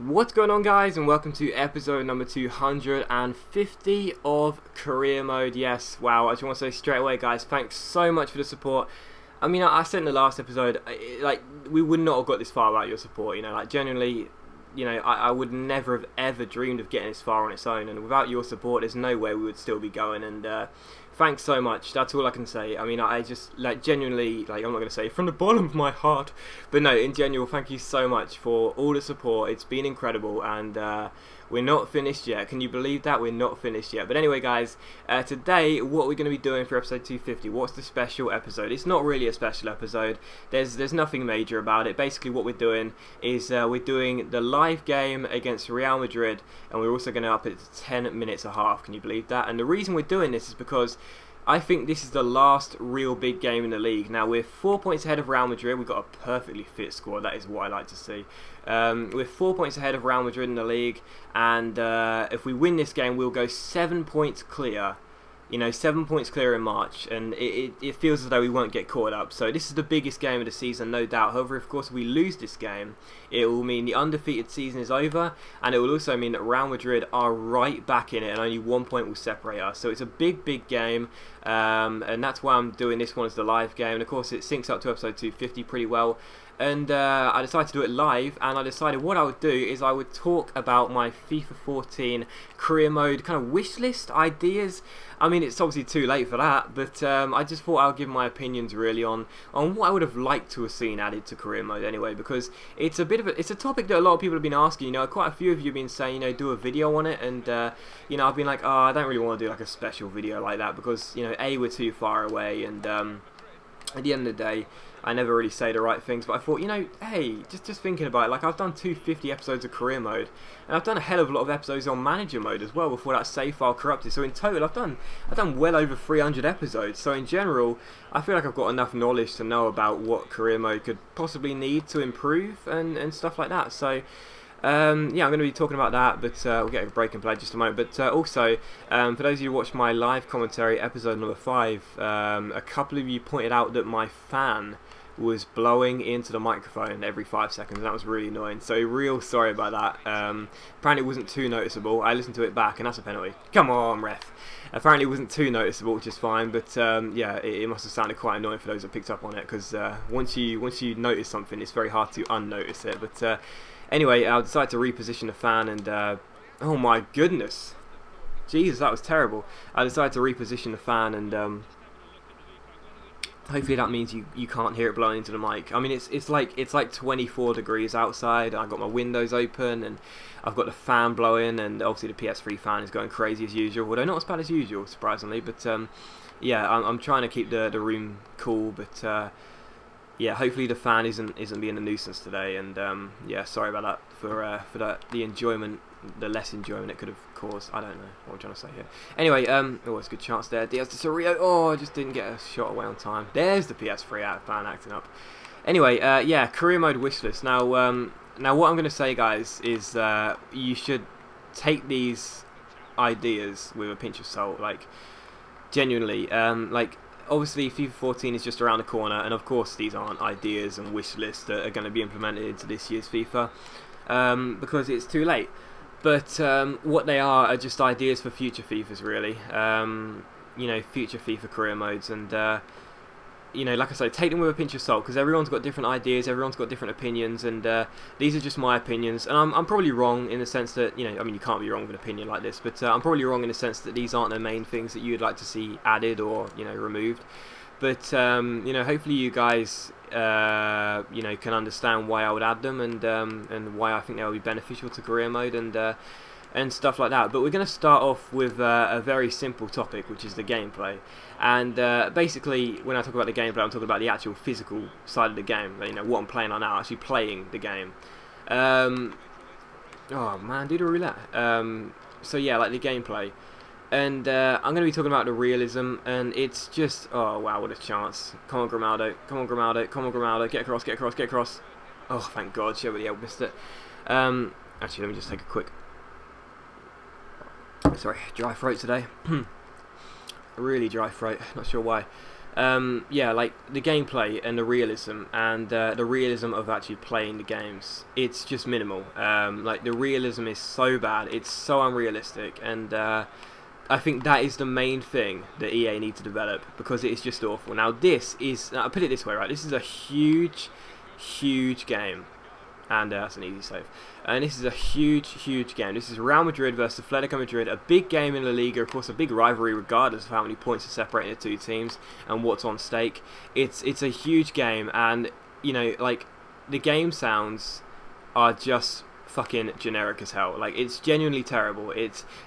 What's going on, guys, and welcome to episode number 250 of Career Mode. Yes, wow, I just want to say straight away, guys, thanks so much for the support. I mean, I said in the last episode, we would not have got this far without your support, genuinely, I would never have ever dreamed of getting this far on its own, and without your support, there's no way we would still be going, and thanks so much. That's all I can say. I mean, I just, genuinely, I'm not going to say from the bottom of my heart, but no, in general, thank you so much for all the support. It's been incredible, and we're not finished yet. Can you believe that? We're not finished yet. But anyway, guys, today, what we're going to be doing for episode 250, what's the special episode? It's not really a special episode. There's nothing major about it. Basically, what we're doing is we're doing the live game against Real Madrid, and we're also going to up it to 10 minutes a half. Can you believe that? And the reason we're doing this is because I think this is the last real big game in the league. Now, we're 4 points ahead of Real Madrid. We've got a perfectly fit squad. That is what I like to see. We're 4 points ahead of Real Madrid in the league. And if we win this game, we'll go 7 points clear. 7 points clear in March, and it feels as though we won't get caught up. So this is the biggest game of the season, no doubt. However, of course, if we lose this game, it will mean the undefeated season is over, and it will also mean that Real Madrid are right back in it, and only 1 point will separate us. So it's a big, big game, and that's why I'm doing this one as the live game. And of course, it syncs up to episode 250 pretty well. And I decided to do it live, and I decided what I would do is I would talk about my FIFA 14 career mode kind of wish list ideas. I mean, it's obviously too late for that, but I just thought I would give my opinions really on what I would have liked to have seen added to career mode anyway, because it's a topic that a lot of people have been asking. Quite a few of you have been saying, do a video on it, and I've been like, oh, I don't really want to do like a special video like that because A, we're too far away, and at the end of the day, I never really say the right things, but I thought, hey, just thinking about it, I've done 250 episodes of career mode, and I've done a hell of a lot of episodes on manager mode as well before that save file corrupted. So in total, I've done well over 300 episodes. So in general, I feel like I've got enough knowledge to know about what career mode could possibly need to improve and stuff like that. So I'm going to be talking about that, but we'll get a break and play in just a moment. But also, for those of you who watched my live commentary, episode number 5, a couple of you pointed out that my fan was blowing into the microphone every 5 seconds, and that was really annoying. So real sorry about that. Apparently it wasn't too noticeable. I listened to it back, and that's a penalty. Come on, ref. Apparently it wasn't too noticeable, which is fine, but yeah, it must have sounded quite annoying for those that picked up on it, because once you notice something, it's very hard to unnotice it. But anyway, I decided to reposition the fan, and oh my goodness, Jesus, that was terrible. I decided to reposition the fan, and hopefully that means you can't hear it blowing into the mic. I mean, it's like 24 degrees outside. I've got my windows open, and I've got the fan blowing, and obviously the PS3 fan is going crazy as usual, although not as bad as usual, surprisingly. But yeah, I'm trying to keep the room cool, but yeah, hopefully the fan isn't being a nuisance today, and yeah, sorry about that for the enjoyment, the less enjoyment it could have caused. I don't know what I'm trying to say here. Anyway, oh, it's a good chance there. Diaz to Sorio. Oh, I just didn't get a shot away on time. There's the PS3 fan acting up. Anyway, yeah, career mode wishlist. Now what I'm going to say, guys, is you should take these ideas with a pinch of salt. Genuinely, obviously FIFA 14 is just around the corner, and of course these aren't ideas and wish lists that are going to be implemented into this year's FIFA because it's too late. But what they are just ideas for future FIFAs, really. Future FIFA career modes, and like I say, take them with a pinch of salt, because everyone's got different ideas, everyone's got different opinions, and these are just my opinions. And I'm probably wrong in the sense that, I mean, you can't be wrong with an opinion like this, but I'm probably wrong in the sense that these aren't the main things that you'd like to see added or, removed. But, hopefully you guys, can understand why I would add them, and why I think they will be beneficial to career mode, and stuff like that. But we're going to start off with a very simple topic, which is the gameplay. And basically, when I talk about the gameplay, I'm talking about the actual physical side of the game. What I'm playing on now, actually playing the game. Oh man, do the roulette. So yeah, the gameplay. And I'm going to be talking about the realism, and it's just, oh wow, what a chance. Come on, Grimaldo. Come on, Grimaldo. Come on, Grimaldo. Get across, get across, get across. Oh, thank God, Chevrolet missed it. Actually, let me just take a quick... Sorry, dry throat today. Really dry throat, not sure why. Yeah, like the gameplay and the realism of actually playing the games, it's just minimal. Like the realism is so bad, it's so unrealistic, and I think that is the main thing that EA need to develop, because it is just awful. Now I'll put it this way, right? This is a huge game, and that's an easy save. And this is a huge game. This is Real Madrid versus Atletico Madrid, a big game in La Liga, of course, a big rivalry regardless of how many points are separating the two teams and what's on stake. It's a huge game, and like the game sounds are just fucking generic as hell. Like, it's genuinely terrible.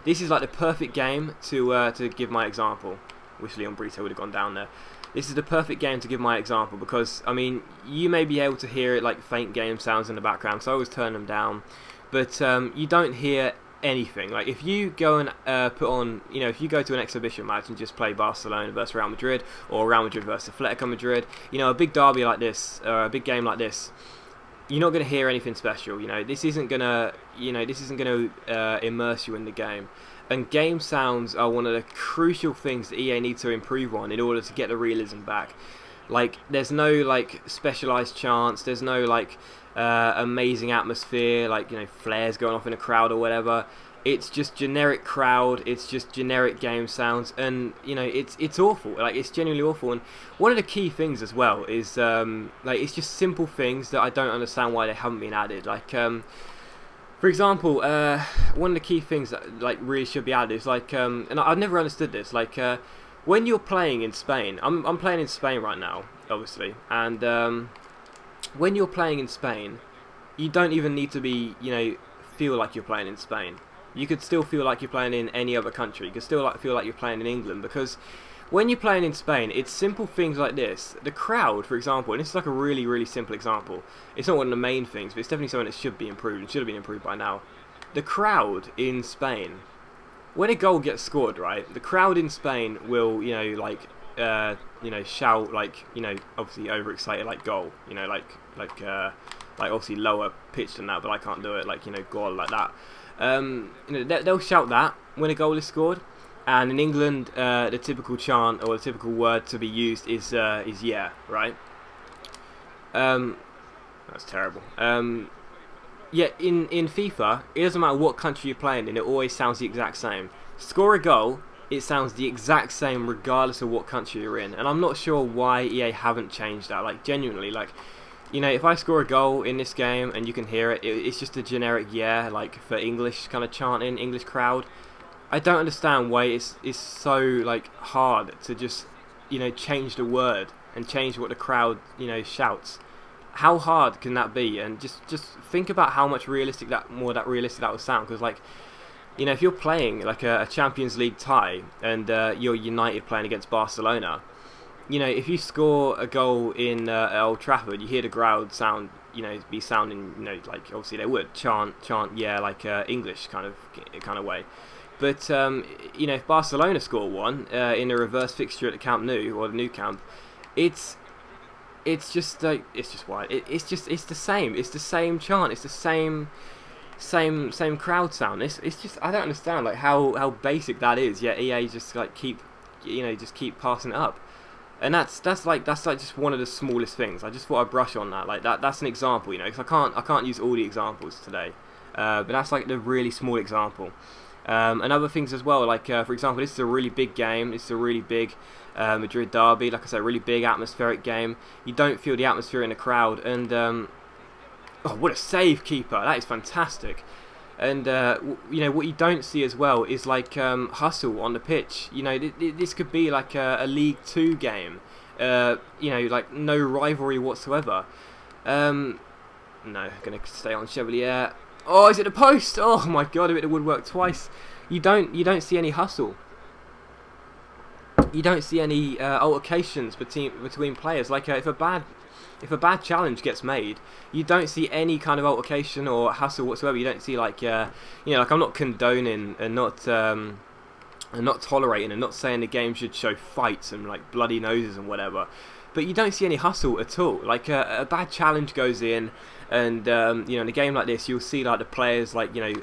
This is like the perfect game to give my example. Wish Leon Brito would have gone down there. This is the perfect game to give my example, because I mean, you may be able to hear it, like faint game sounds in the background, so I always turn them down, but you don't hear anything. Like, if you go and put on, if you go to an exhibition match and just play Barcelona versus Real Madrid, or Real Madrid versus Atletico Madrid, a big derby like this, a big game like this, you're not going to hear anything special. This isn't going to immerse you in the game. And game sounds are one of the crucial things that EA need to improve on in order to get the realism back. Like, there's no like specialized chants, there's no like amazing atmosphere, like flares going off in a crowd or whatever. It's just generic crowd, it's just generic game sounds, and it's awful. Like, it's genuinely awful. And one of the key things as well is like, it's just simple things that I don't understand why they haven't been added. Like, for example, one of the key things that like really should be added is like, and I've never understood this. Like, when you're playing in Spain, I'm playing in Spain right now, obviously, and when you're playing in Spain, you don't even need to be, feel like you're playing in Spain. You could still feel like you're playing in any other country. You could still feel like you're playing in England, because when you're playing in Spain, it's simple things like this. The crowd, for example, and this is like a really simple example. It's not one of the main things, but it's definitely something that should be improved, and should have been improved by now. The crowd in Spain, when a goal gets scored, right, the crowd in Spain will, shout, like, obviously overexcited, like goal, like obviously lower pitch than that, but I can't do it, like, goal, like that. They'll shout that when a goal is scored. And in England, the typical chant or the typical word to be used is yeah, right? That's terrible. Yeah, in FIFA, it doesn't matter what country you're playing in, it always sounds the exact same. Score a goal, it sounds the exact same regardless of what country you're in. And I'm not sure why EA haven't changed that. Like, genuinely, like, if I score a goal in this game and you can hear it, it's just a generic yeah, like for English kind of chanting, English crowd. I don't understand why it's so like hard to just change the word and change what the crowd shouts. How hard can that be? And just think about how much realistic that would sound. Because like, if you're playing like a Champions League tie and you're United playing against Barcelona, if you score a goal in Old Trafford, you hear the crowd sound be sounding like, obviously they would chant yeah, like English kind of way. But if Barcelona score one in a reverse fixture at the Camp Nou or the Nou Camp, it's just like, it's the same chant, it's the same crowd sound. It's just, I don't understand like how basic that is. Yet EA just like keep passing it up, and that's like just one of the smallest things. I just thought I'd brush on that. Like that's an example, because I can't use all the examples today, but that's like the really small example. And other things as well, like for example, this is a really big game. This is a really big Madrid derby. Like I said, a really big atmospheric game. You don't feel the atmosphere in the crowd. And oh, what a save, keeper! That is fantastic. And what you don't see as well is like hustle on the pitch. This could be like a League 2 game. Like no rivalry whatsoever. No, gonna stay on Chevalier. Oh, is it the post? Oh my god, if it would work twice. You don't see any hustle. You don't see any altercations between players. Like if a bad challenge gets made, you don't see any kind of altercation or hustle whatsoever. You don't see like like, I'm not condoning and not tolerating and not saying the game should show fights and like bloody noses and whatever. but you don't see any hustle at all. Like a bad challenge goes in, and you know, in a game like this, you'll see like the players, like, you know,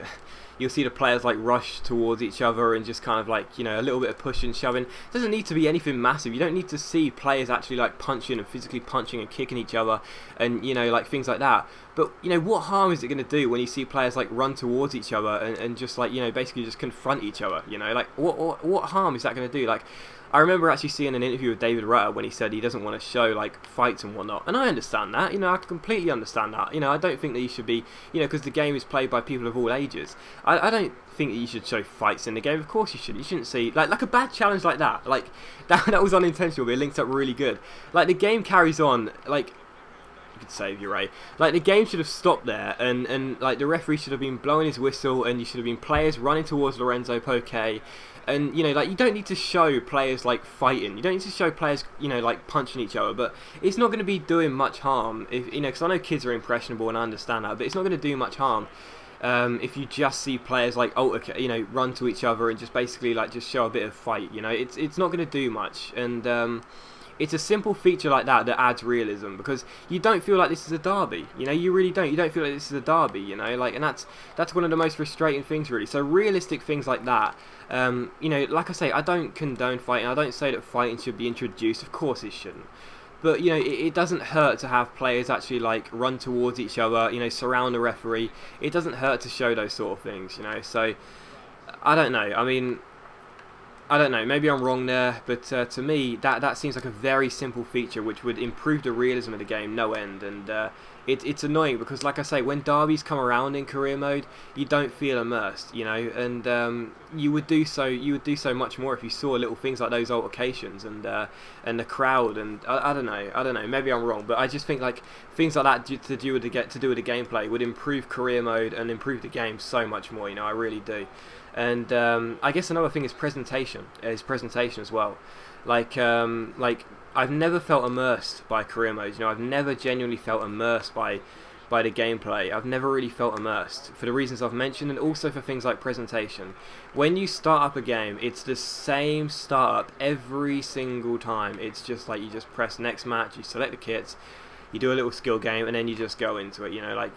you'll see the players like rush towards each other and just kind of like, you know, a little bit of pushing, shoving. It doesn't need to be anything massive. You don't need to see players actually like punching and physically punching and kicking each other, and, you know, like things like that. But, you know, what harm is it going to do when you see players like run towards each other and just like, you know, basically just confront each other? You know, like what harm is that going to do? Like, I remember actually seeing an interview with David Rutter when he said he doesn't want to show like fights and whatnot, and I understand that. You know, I completely understand that. You know, I don't think that you should be, you know, because the game is played by people of all ages. I don't think that you should show fights in the game. Of course you should. You shouldn't see like a bad challenge like that. Like that was unintentional, but it linked up really good. Like the game carries on. Like, you could save your Ray. Like the game should have stopped there, and like the referee should have been blowing his whistle, and you should have been players running towards Lorenzo Poké. And, you know, like, you don't need to show players, like, fighting. You don't need to show players, you know, like, punching each other. But it's not going to be doing much harm, if, you know, because I know kids are impressionable and I understand that. But it's not going to do much harm if you just see players, like, you know, run to each other and just basically, like, just show a bit of fight. You know, it's not going to do much. And it's a simple feature like that that adds realism, because you don't feel like this is a derby. You know, you really don't. You don't feel like this is a derby, you know, like, and that's one of the most frustrating things, really. So realistic things like that, you know, like I say, I don't condone fighting. I don't say that fighting should be introduced. Of course it shouldn't. But, you know, it doesn't hurt to have players actually, like, run towards each other, you know, surround the referee. It doesn't hurt to show those sort of things, you know. So, I don't know. I mean, I don't know, maybe I'm wrong there, but to me, that seems like a very simple feature which would improve the realism of the game no end. And it's annoying because, like I say, when derbies come around in career mode, you don't feel immersed, you know, and you would do so much more if you saw little things like those altercations and the crowd. And I don't know, maybe I'm wrong, but I just think like things like that to do with the gameplay would improve career mode and improve the game so much more, you know, I really do. And I guess another thing is presentation as well. Like I've never felt immersed by career modes. You know, I've never genuinely felt immersed by the gameplay. I've never really felt immersed for the reasons I've mentioned, and also for things like presentation. When you start up a game, it's the same startup every single time. It's just like you just press next match, you select the kits, you do a little skill game, and then you just go into it. You know, like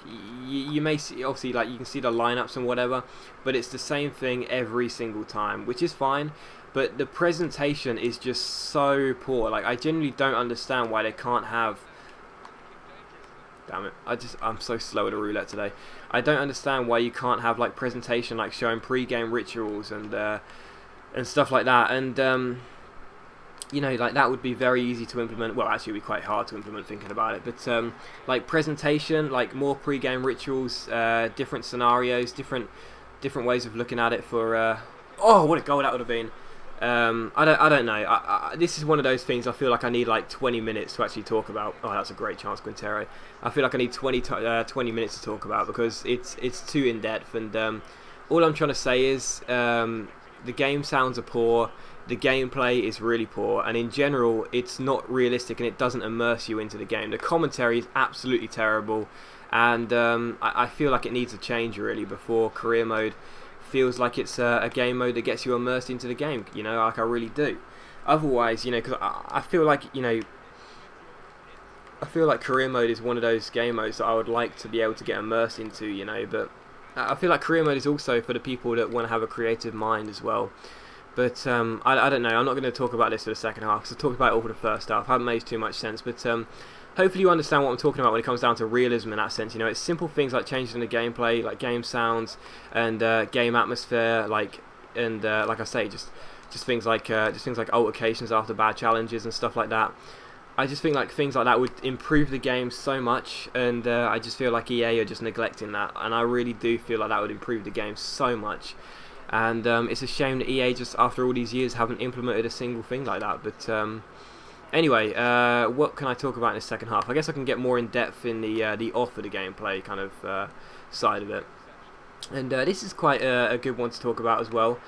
you may see, obviously, like you can see the lineups and whatever, but it's the same thing every single time, which is fine. But the presentation is just so poor. Like I genuinely don't understand why they can't have. Damn it! I'm so slow at a roulette today. I don't understand why you can't have like presentation, like showing pre-game rituals and stuff like that. And you know, like that would be very easy to implement. Well, actually, it would be quite hard to implement thinking about it. But like presentation, like more pre-game rituals, different scenarios, different ways of looking at it. For oh, what a goal that would have been! I don't know. This is one of those things I feel like I need like 20 minutes to actually talk about. Oh, that's a great chance, Quintero. I feel like I need 20 minutes to talk about because it's too in depth. And all I'm trying to say is the game sounds are poor. The gameplay is really poor, and in general, it's not realistic and it doesn't immerse you into the game. The commentary is absolutely terrible, and I feel like it needs a change really before career mode feels like it's a game mode that gets you immersed into the game. You know, like I really do. Otherwise, you know, because I feel like, you know, I feel like career mode is one of those game modes that I would like to be able to get immersed into. You know, but I feel like career mode is also for the people that want to have a creative mind as well. But I don't know, I'm not going to talk about this for the second half, because I talked about it all for the first half. I haven't made too much sense, but hopefully you understand what I'm talking about when it comes down to realism in that sense. You know, it's simple things like changing the gameplay, like game sounds and game atmosphere, like I say, just things like altercations after bad challenges and stuff like that. I just think like things like that would improve the game so much, and I just feel like EA are just neglecting that, and I really do feel like that would improve the game so much. And it's a shame that EA just after all these years haven't implemented a single thing like that. But anyway, what can I talk about in the second half? I guess I can get more in depth in the off of the gameplay kind of side of it. And this is quite a good one to talk about as well.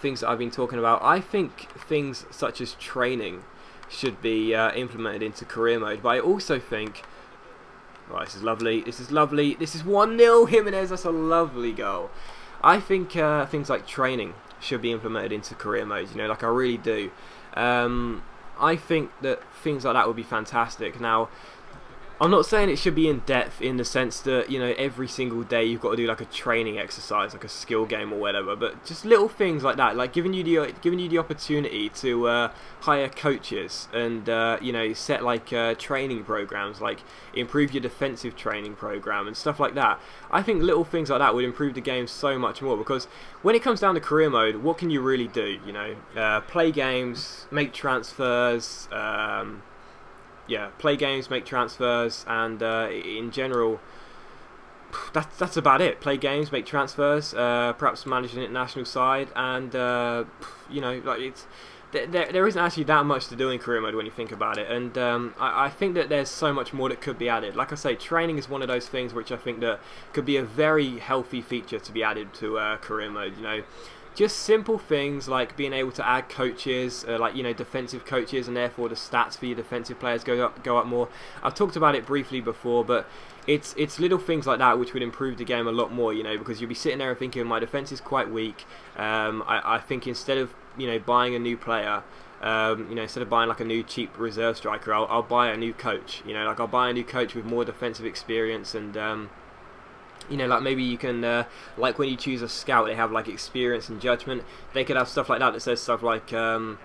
Things that I've been talking about. I think things such as training should be implemented into career mode. But I also think, right, this is lovely. This is 1-0 Jimenez. That's a lovely goal. I think things like training should be implemented into career mode, you know, like I really do. I think that things like that would be fantastic. Now, I'm not saying it should be in depth in the sense that, you know, every single day you've got to do like a training exercise, like a skill game or whatever, but just little things like that, like giving you the opportunity to hire coaches and you know, set like training programs, like improve your defensive training program and stuff like that. I think little things like that would improve the game so much more, because when it comes down to career mode, what can you really do? You know, play games, make transfers. Yeah, play games, make transfers, and in general, that's about it. Play games, make transfers, perhaps manage an international side, and you know, like there isn't actually that much to do in career mode when you think about it. And I think that there's so much more that could be added. Like I say, training is one of those things which I think that could be a very healthy feature to be added to career mode. You know, just simple things like being able to add coaches, like, you know, defensive coaches, and therefore the stats for your defensive players go up more. I've talked about it briefly before, but it's little things like that which would improve the game a lot more, you know, because you'll be sitting there and thinking, my defense is quite weak. I think instead of, you know, buying a new player, you know, instead of buying like a new cheap reserve striker, I'll buy a new coach. You know, like I'll buy a new coach with more defensive experience, and you know, like maybe you can, like when you choose a scout, they have like experience and judgment. They could have stuff like that says stuff like, I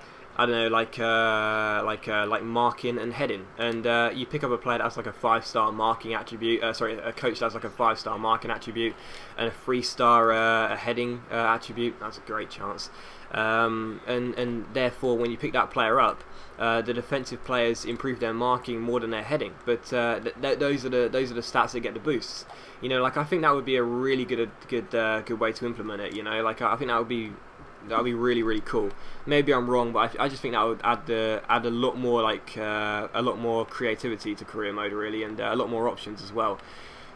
don't know, like marking and heading. And you pick up a player that has like a 5-star marking attribute. Sorry, a coach that has like a 5-star marking attribute and a 3-star heading attribute. That's a great chance. And therefore, when you pick that player up, the defensive players improve their marking more than their heading. But those are the stats that get the boosts. You know, like I think that would be a really good way to implement it. You know, like I think that would be really, really cool. Maybe I'm wrong, but I just think that would add a lot more, like a lot more creativity to career mode, really, and a lot more options as well.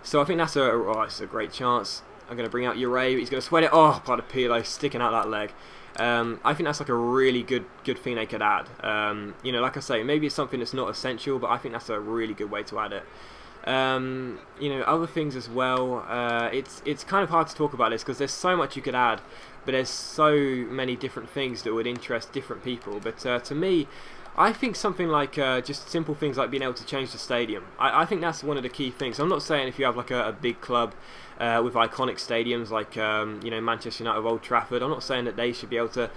So I think that's it's a great chance. I'm going to bring out Ure. He's going to sweat it. Oh, Padapilo sticking out that leg. I think that's like a really good thing they could add. You know, like I say, maybe it's something that's not essential, but I think that's a really good way to add it. You know, other things as well. It's kind of hard to talk about this because there's so much you could add, but there's so many different things that would interest different people. But to me, I think something like just simple things like being able to change the stadium. I think that's one of the key things. I'm not saying if you have like a big club with iconic stadiums like you know, Manchester United, Old Trafford, I'm not saying that they should be able to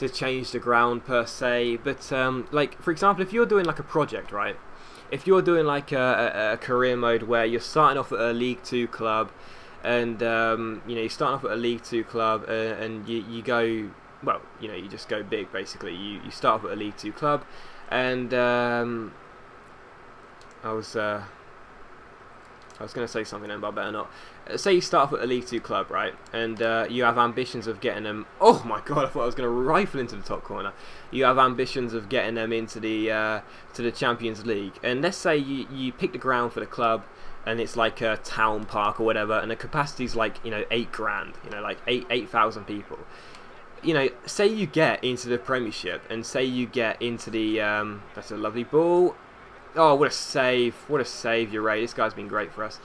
change the ground per se. But like for example, if you're doing like a project, right? If you're doing like a career mode where you're starting off at a League 2 club, and you know, you're starting off at a League 2 club, and you go, well, you know, you just go big basically. You start off at a League 2 club, and I was going to say something then, but I better not. Say you start off at a League 2 club, right? And you have ambitions of getting them... Oh my god, I thought I was going to rifle into the top corner. You have ambitions of getting them into the Champions League. And let's say you pick the ground for the club, and it's like a town park or whatever, and the capacity's like, you know, 8 grand. You know, like 8,000 people. You know, say you get into the Premiership, and say you get into the... that's a lovely ball. Oh, what a save. What a save, Ure. This guy's been great for us.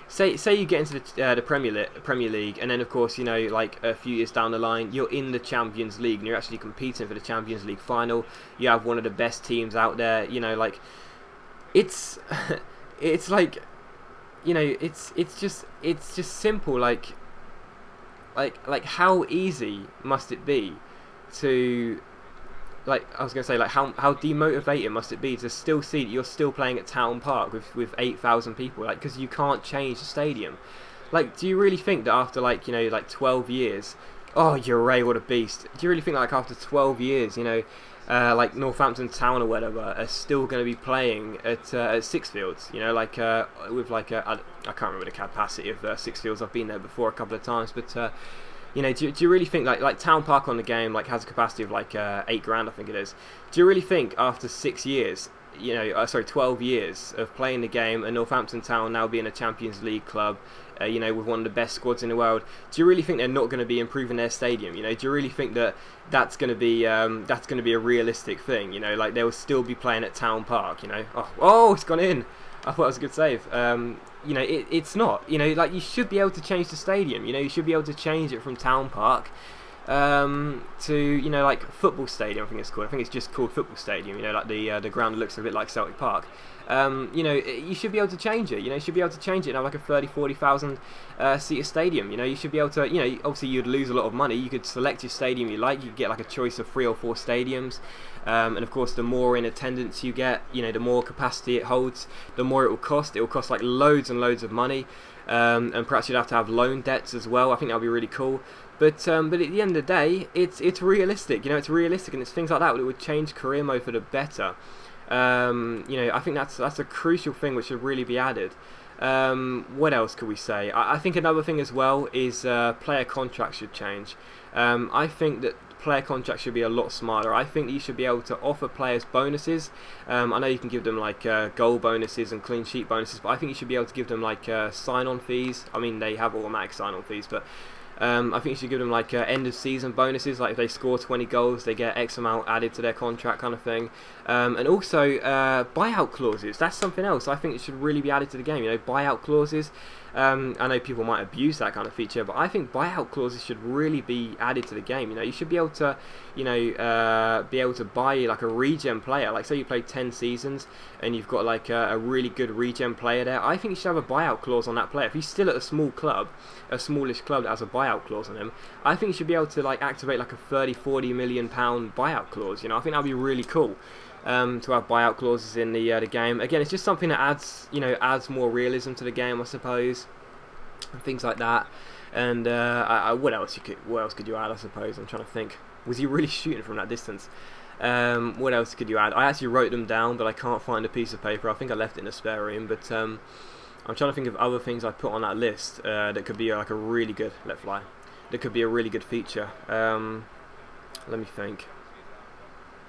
Say you get into the Premier League, and then of course, you know, like a few years down the line, you're in the Champions League, and you're actually competing for the Champions League final. You have one of the best teams out there. You know, like it's like, you know, it's just simple. Like how easy must it be to... Like, I was going to say, like, how demotivating must it be to still see that you're still playing at Town Park with 8,000 people, like, because you can't change the stadium. Like, do you really think that after, like, you know, like 12 years, oh, Ure, what a beast. Do you really think, like, after 12 years, you know, like Northampton Town or whatever are still going to be playing at Sixfields, you know, like, with, like, I can't remember the capacity of Sixfields, I've been there before a couple of times, but, you know, do you really think like Town Park on the game like has a capacity of like 8 grand, I think it is. Do you really think after 6 years, you know, 12 years of playing the game, and Northampton Town now being a Champions League club, you know, with one of the best squads in the world, do you really think they're not going to be improving their stadium? You know, do you really think that that's going to be a realistic thing? You know, like they will still be playing at Town Park. You know, oh, it's gone in. I thought it was a good save. You know, it's not. You know, like you should be able to change the stadium. You know, you should be able to change it from Town Park to, you know, like football stadium. I think it's called. I think it's just called football stadium. You know, like the ground looks a bit like Celtic Park. You know, you should be able to change it. You know, you should be able to change it and have like a 30,000-40,000 seater stadium. You know, you should be able to, you know, obviously you'd lose a lot of money. You could select your stadium you like. You could get like a choice of 3 or 4 stadiums. And of course, the more in attendance you get, you know, the more capacity it holds, the more it will cost. It will cost like loads and loads of money. And perhaps you'd have to have loan debts as well. I think that would be really cool. But at the end of the day, it's realistic. You know, it's realistic, and it's things like that that would change career mode for the better. You know, I think that's a crucial thing which should really be added. What else could we say? I think another thing as well is player contracts should change. I think that player contracts should be a lot smarter. I think that you should be able to offer players bonuses. I know you can give them like goal bonuses and clean sheet bonuses, but I think you should be able to give them like sign-on fees. I mean, they have automatic sign-on fees, but I think you should give them like end of season bonuses, like if they score 20 goals they get X amount added to their contract kind of thing. And also buyout clauses, that's something else I think it should really be added to the game. You know, buyout clauses. I know people might abuse that kind of feature, but I think buyout clauses should really be added to the game. You know, you should be able to, you know, be able to buy like a regen player. Like say you play 10 seasons and you've got like a really good regen player there. I think you should have a buyout clause on that player. If he's still at a small club, a smallish club that has a buyout clause on him, I think you should be able to like activate like a 30-40 million pound buyout clause. You know, I think that'd be really cool. To have buyout clauses in the game. Again, it's just something that adds, you know, adds more realism to the game, I suppose, and things like that. And what else could you add? I suppose I'm trying to think. Was he really shooting from that distance? What else could you add? I actually wrote them down, but I can't find a piece of paper. I think I left it in a spare room. But I'm trying to think of other things I put on that list that could be like a really good let fly. That could be a really good feature. Let me think.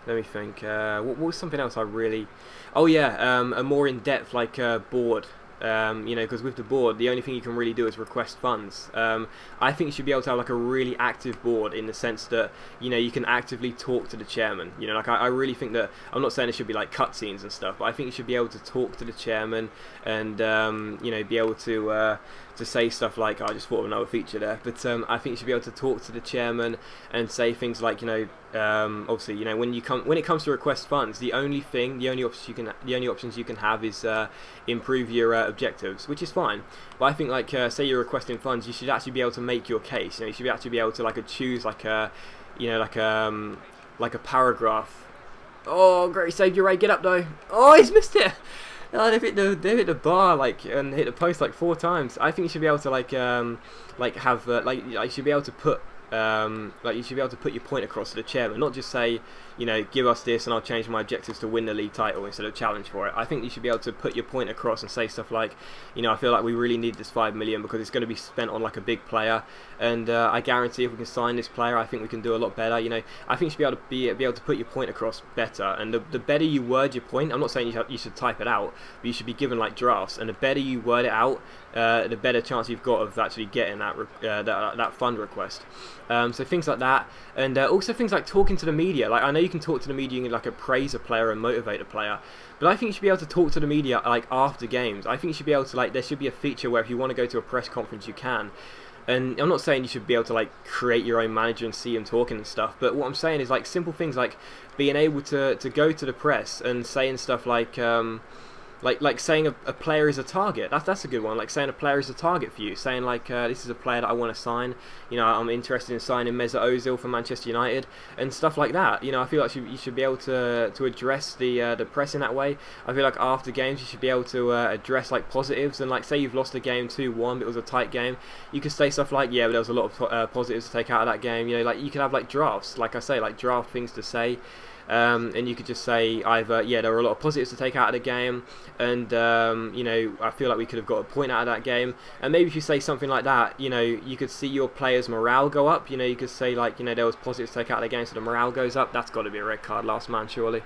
What was something else I really... Oh yeah, a more in-depth like board. You know, because with the board, the only thing you can really do is request funds. I think you should be able to have like a really active board in the sense that, you know, you can actively talk to the chairman. You know, like I really think that, I'm not saying it should be like cutscenes and stuff, but I think you should be able to talk to the chairman and, you know, be able to say stuff like, I just thought of another feature there, but I think you should be able to talk to the chairman and say things like, you know, obviously, you know, when it comes to request funds, the only options you can have is improve your objectives, which is fine. But I think like say you're requesting funds, you should actually be able to make your case. You know, you should actually be able to like choose like a, you know, like a paragraph. Oh, great save, you're right. Get up though. Oh, he's missed it. Oh, they've hit the bar like and hit the post like 4 times. I think you should be able to like have you should be able to put you should be able to put your point across to the chairman, not just say, you know, give us this and I'll change my objectives to win the league title instead of challenge for it. I think you should be able to put your point across and say stuff like, you know, I feel like we really need this 5 million because it's going to be spent on like a big player, and I guarantee if we can sign this player, I think we can do a lot better. You know, I think you should be able to put your point across better, and the better you word your point, I'm not saying you should type it out, but you should be given like drafts, and the better you word it out, the better chance you've got of actually getting that fund request. So things like that, and also things like talking to the media. Like I know you can talk to the media and like appraise a player and motivate a player, but I think you should be able to talk to the media like after games. I think you should be able to like, there should be a feature where if you want to go to a press conference you can. And I'm not saying you should be able to like create your own manager and see him talking and stuff, but what I'm saying is like simple things like being able to go to the press and saying stuff like saying a player is a target. That's a good one. Like saying a player is a target for you. Saying like this is a player that I want to sign. You know, I'm interested in signing Mesut Ozil for Manchester United and stuff like that. You know, I feel like you should be able to address the press in that way. I feel like after games you should be able to address like positives, and like say you've lost a game 2-1, but it was a tight game. You could say stuff like, yeah, but there was a lot of positives to take out of that game. You know, like you could have like drafts. Like I say, like draft things to say. And you could just say either, yeah, there were a lot of positives to take out of the game, and you know, I feel like we could have got a point out of that game. And maybe if you say something like that, you know, you could see your players' morale go up. You know, you could say like, you know, there was positives to take out of the game, so the morale goes up. That's got to be a red card, last man, surely.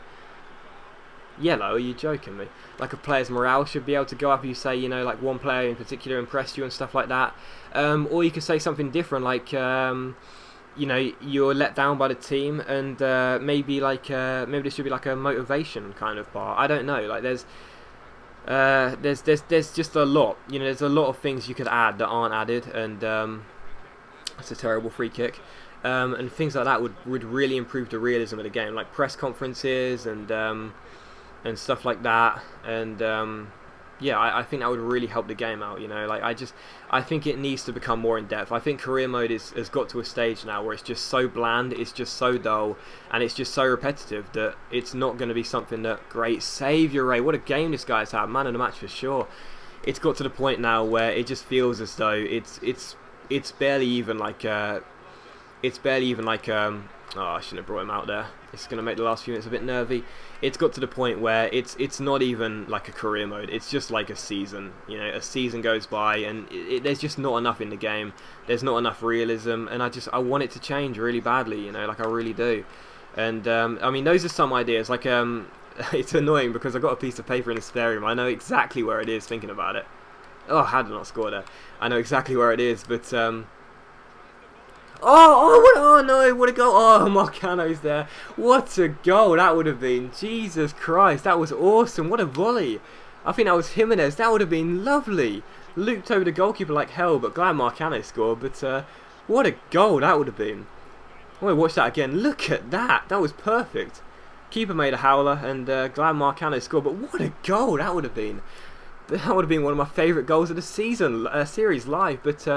Yellow? Are you joking me? Like a player's morale should be able to go up. You say, you know, like one player in particular impressed you and stuff like that. Or you could say something different, like you know, you're let down by the team, and maybe there should be like a motivation kind of part. I don't know. Like there's just a lot. You know, there's a lot of things you could add that aren't added, and it's a terrible free kick. and things like that would really improve the realism of the game, like press conferences and stuff like that. And yeah, I think that would really help the game out, you know. Like, I think it needs to become more in depth. I think career mode has got to a stage now where it's just so bland, it's just so dull, and it's just so repetitive that it's not going to be something that, great save, Ray, what a game this guy's had, man of the match for sure. It's got to the point now where it just feels as though it's barely even like oh, I shouldn't have brought him out there. It's going to make the last few minutes a bit nervy. It's got to the point where it's not even like a career mode. It's just like a season. You know, a season goes by and there's just not enough in the game. There's not enough realism, and I want it to change really badly. You know, like I really do. And I mean, those are some ideas. Like it's annoying because I've got a piece of paper in the spare room. I know exactly where it is. Thinking about it. Oh, how did I not score there? I know exactly where it is, but oh no, what a goal. Oh, Marcano's there. What a goal that would have been. Jesus Christ, that was awesome. What a volley. I think that was Jimenez. That would have been lovely. Looped over the goalkeeper like hell, but glad Marcano scored. But what a goal that would have been. I want to watch that again. Look at that. That was perfect. Keeper made a howler, and glad Marcano scored. But what a goal that would have been. That would have been one of my favourite goals of the season, series live. But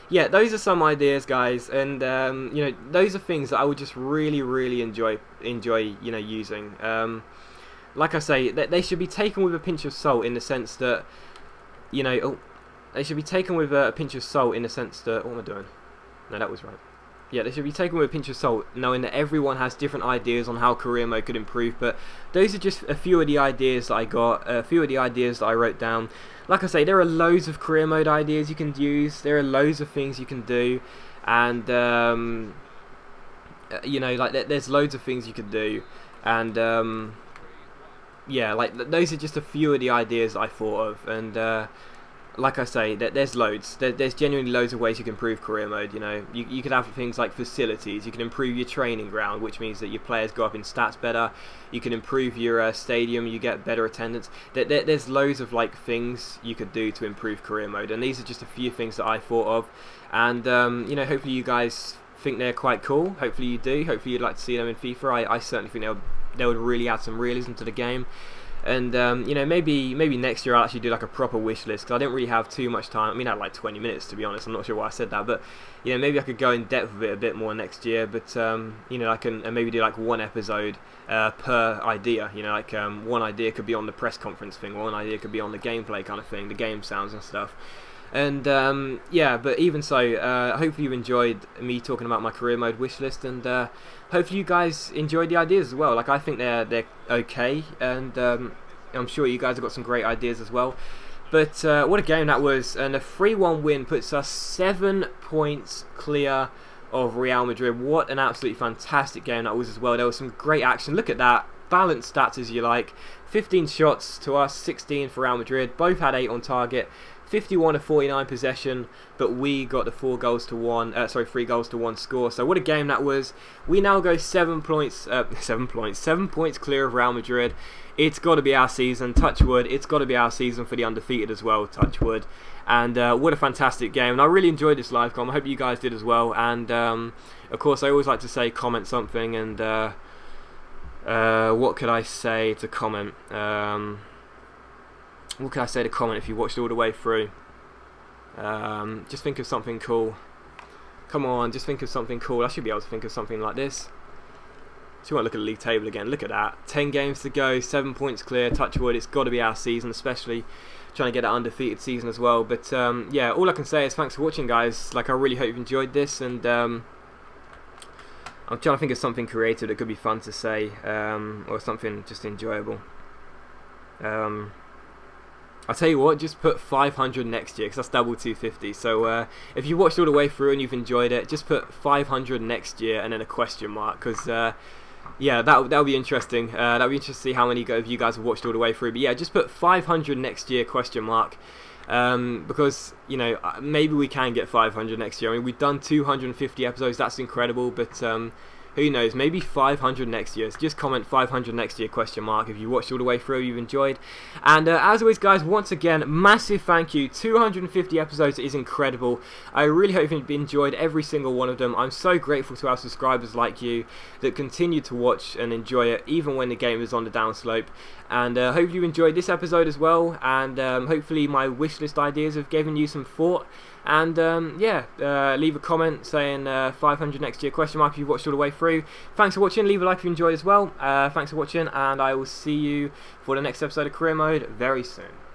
yeah, those are some ideas, guys, and you know, those are things that I would just really enjoy, you know, using. Like I say, they should be taken with a pinch of salt in the sense that, you know, they should be taken with a pinch of salt in the sense that, what am I doing? No, that was right. Yeah, they should be taken with a pinch of salt, knowing that everyone has different ideas on how career mode could improve. But those are just a few of the ideas that I got, a few of the ideas that I wrote down. Like I say, there are loads of career mode ideas you can use. There are loads of things you can do, and you know, like there's loads of things you can do, and yeah, like those are just a few of the ideas I thought of, and like I say, there's loads. There's genuinely loads of ways you can improve career mode. You know, you could have things like facilities. You can improve your training ground, which means that your players go up in stats better. You can improve your stadium. You get better attendance. There's loads of like things you could do to improve career mode, and these are just a few things that I thought of. And you know, hopefully you guys think they're quite cool. Hopefully you do. Hopefully you'd like to see them in FIFA. I certainly think they would really add some realism to the game. And you know, maybe next year I'll actually do like a proper wish list, because I didn't really have too much time. I mean, I had like 20 minutes to be honest. I'm not sure why I said that, but you know, maybe I could go in depth with it a bit more next year. But you know, I can maybe do like one episode per idea. You know, like one idea could be on the press conference thing, one idea could be on the gameplay kind of thing, the game sounds and stuff. And yeah, but even so, hopefully you enjoyed me talking about my career mode wish list, and hopefully you guys enjoyed the ideas as well. Like, I think they're okay, and I'm sure you guys have got some great ideas as well. But what a game that was, and a 3-1 win puts us 7 points clear of Real Madrid. What an absolutely fantastic game that was as well. There was some great action. Look at that. Balanced stats as you like. 15 shots to us, 16 for Real Madrid. Both had 8 on target. 51 to 49 possession, but we got the 3 goals to 1 score. So what a game that was. We now go 7 points clear of Real Madrid. It's got to be our season, touch wood. It's got to be our season for the undefeated as well, touch wood. And what a fantastic game. And I really enjoyed this live com. I hope you guys did as well. And of course, I always like to say comment something. And what could I say to comment? What can I say to comment if you watched all the way through? Just think of something cool. Come on, just think of something cool. I should be able to think of something like this. So you want to look at the league table again. Look at that. 10 games to go, 7 points clear. Touch wood, it's got to be our season, especially trying to get that undefeated season as well. But yeah, all I can say is thanks for watching, guys. Like, I really hope you've enjoyed this, and I'm trying to think of something creative that could be fun to say, or something just enjoyable. I'll tell you what, just put 500 next year, because that's double 250. So if you watched all the way through and you've enjoyed it, just put 500 next year and then a question mark, because yeah, that'll be interesting. That'll be interesting to see how many of you guys have watched all the way through. But yeah, just put 500 next year question mark, because you know, maybe we can get 500 next year. I mean, we've done 250 episodes, that's incredible, but who knows, maybe 500 next year. So just comment 500 next year question mark if you watched all the way through, you've enjoyed. And as always guys, once again, massive thank you. 250 episodes is incredible. I really hope you've enjoyed every single one of them. I'm so grateful to our subscribers like you that continue to watch and enjoy it even when the game is on the downslope. And hope you enjoyed this episode as well, and hopefully my wishlist ideas have given you some thought. And leave a comment saying 500 next year question mark if you've watched all the way through. Thanks for watching. Leave a like if you enjoyed as well. Thanks for watching, and I will see you for the next episode of Career Mode very soon.